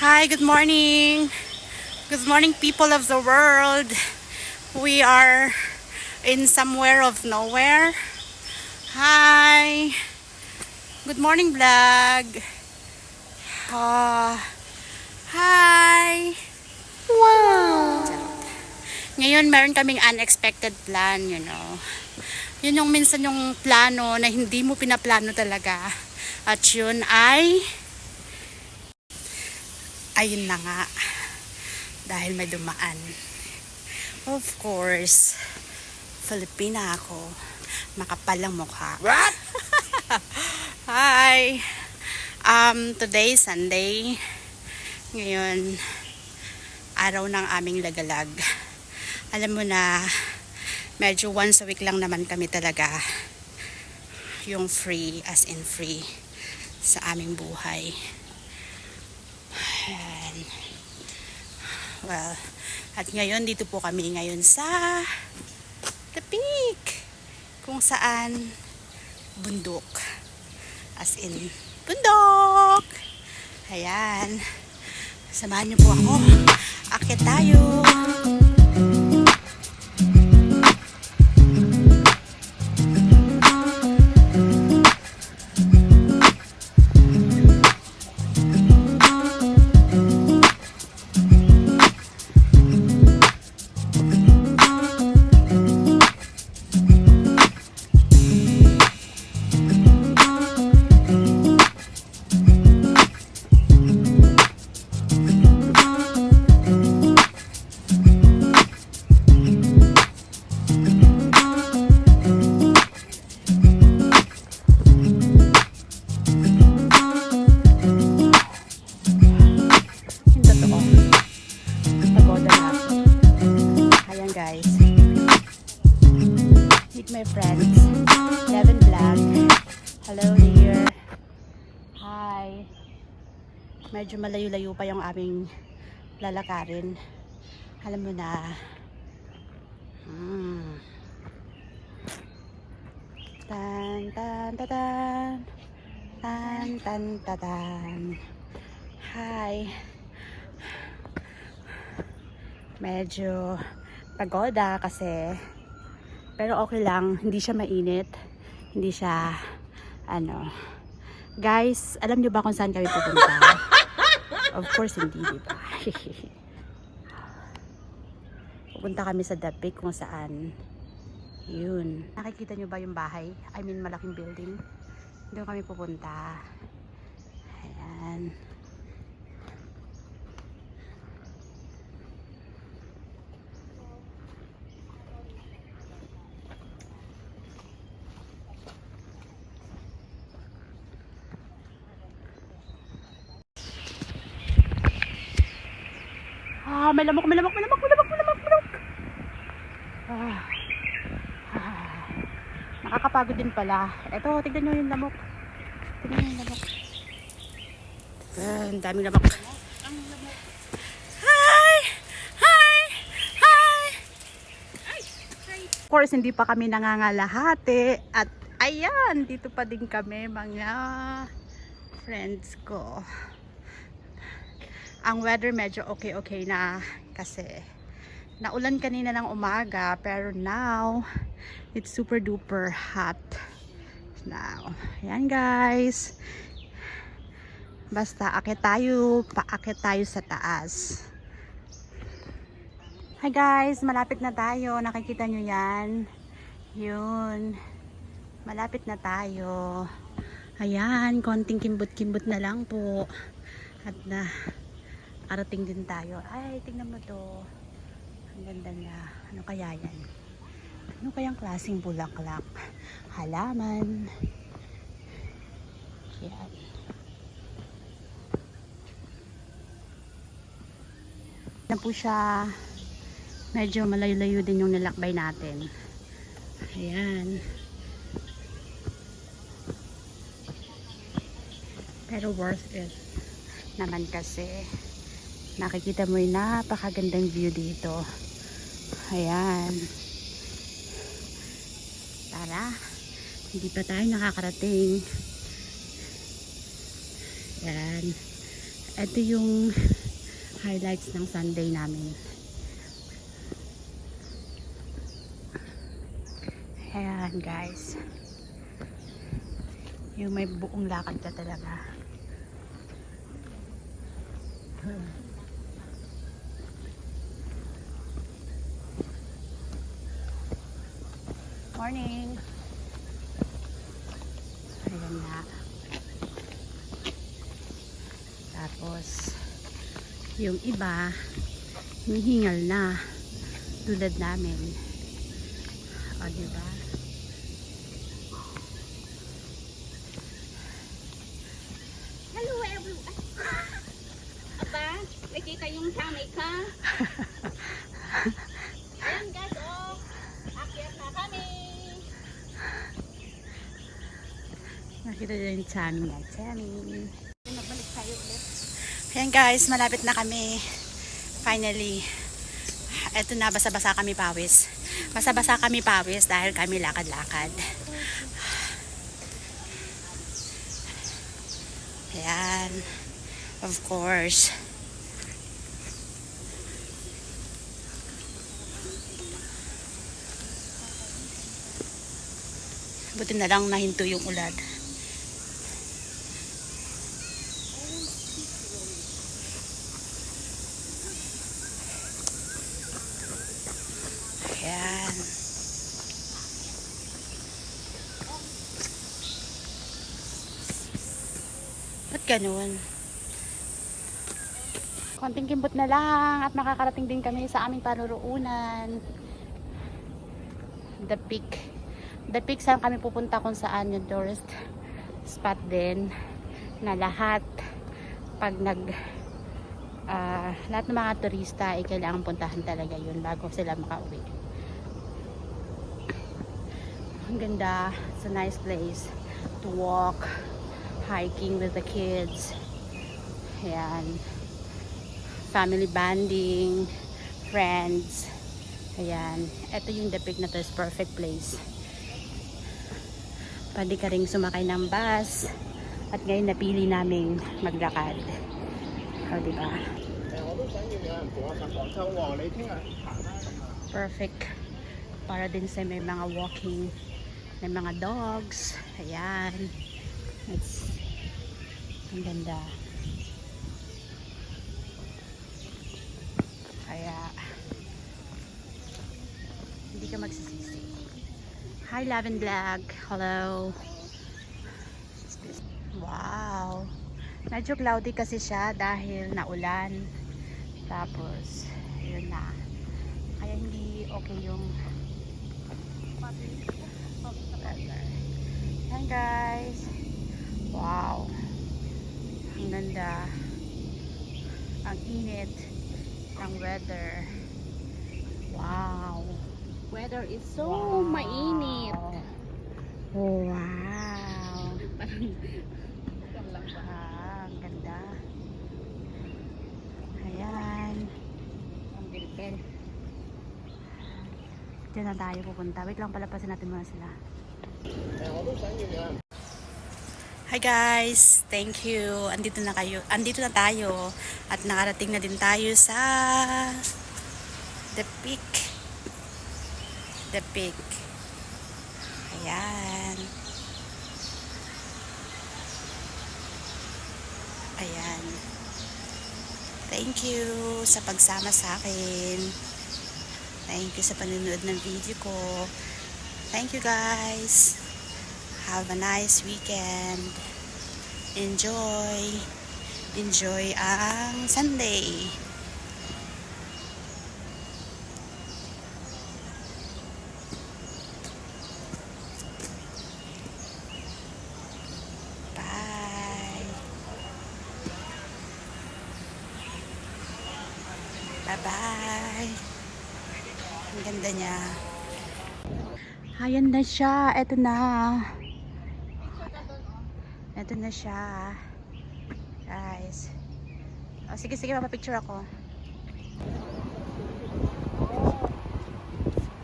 Hi, good morning. Good morning, people of the world. We are in somewhere of nowhere. Hi. Good morning, vlog. Ah, hi. Wow. Ngayon, meron kaming unexpected plan, Yun yung minsan yung plano na hindi mo pinaplano talaga. At yun ayun na nga. Dahil may dumaan. Of course, Filipina ako. Makapal ang mukha. What? Hi! Today, Sunday. Ngayon, araw ng aming lagalag. Alam mo na, medyo once a week lang naman kami talaga yung free, as in free, sa aming buhay. And, well, at ngayon, dito po kami ngayon sa The Peak, kung saan bundok, as in bundok. Ayan, samahan niyo po ako, akit tayo. My friends, Devin Vlog. Hello there. Hi. Medyo malayo-layo pa yung aming lalakarin. Alam mo na. Tan tan tan tan. Tan tan tan tan. Hi. Medyo pagoda kasi, pero okay lang, hindi siya mainit, hindi siya guys, alam niyo ba kung saan kami pupunta? Of course hindi, diba? Pupunta kami sa The Peak, kung saan yun, nakikita niyo ba yung bahay? I mean malaking building. Doon kami pupunta. Ayan. May lamok. Nakakapagod din pala. Eto, tignan nyo yung lamok. Ang daming lamok. Hi! Of course, hindi pa kami nangangalahati. At ayan, dito pa din kami, mga friends ko. Ang weather medyo okay na kasi naulan kanina ng umaga, pero now it's super duper hot now. Ayan guys, basta paakit tayo sa taas. Hi guys, malapit na tayo, nakikita nyo yan, yun, malapit na tayo. Ayan, konting kimbot na lang po at na arating din tayo. Ay, tingnan mo to. Ang ganda na. Ano kaya yan? Ano kayang klaseng bulaklak? Halaman. Yan. Na po siya. Medyo malayo-layo din yung nilakbay natin. Ayan. Pero worth it naman kasi nakikita mo yung napakagandang view dito. Ayan. Tara, hindi pa tayo nakakarating. Ayan. Ito yung highlights ng Sunday namin. Ayan guys. Yung may buong lakad ka talaga. Morning! Ayan na. Tapos, yung iba, hinihingal na. Tulad namin. O, diba? Hello everyone. Aba, nakita yung sanay ka. Ayan guys, oh. Akyat na kami. Nakita nyo yung Chami na. Chami. Nagbalik tayo ulit. Ayan guys, malapit na kami. Finally. Eto na, basa-basa kami pawis. Basa-basa kami pawis dahil kami lakad-lakad. Ayan. Of course. Buti na lang nahinto yung ulan. Ayan. Ba't ganun? Konting kimbot na lang at makakarating din kami sa aming paruroonan. The Peak. The Peak, saan kami pupunta kung saan yung tourist spot din na lahat pag lahat ng mga turista ay kailangan puntahan talaga yun bago sila makauwi. Ang ganda. It's a nice place to walk, hiking with the kids. Ayan. Family bonding, friends. Ayan. Ito yung The Peak na to, is perfect place. Pwede ka ring sumakay ng bus. At ngayon napili naming maglakad. O, diba? Perfect. Para din sa may mga walking, may mga dogs. Ayan. It's ang ganda. Kaya hindi ka magsisisi. Hi, Lavin Vlog. Hello. Wow. Medyo cloudy kasi siya dahil naulan. Tapos, yun na. Kaya hindi okay yung weather. Ayan guys. Wow. Ang ganda. Ang init ng weather. Wow. Weather is so mainit. Oh, wow. Lang ba? Ang ganda. Ayan. Ang bilbil. Diyan na tayo pupunta. Wait lang, palapasin natin muna sila. Hi guys, thank you. Andito na tayo at nakarating na din tayo sa The Peak. The Peak. Ayan. Ayan. Thank you sa pagsama sa akin. Thank you sa panonood ng video ko. Thank you guys. Have a nice weekend. Enjoy. Enjoy ang Sunday. Bye. Bye-bye. Ang ganda niya. Ayan na siya. Eto na. Eto na siya. Guys. O, sige, mapapicture ako.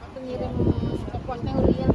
Ako ngirim kapuan kang real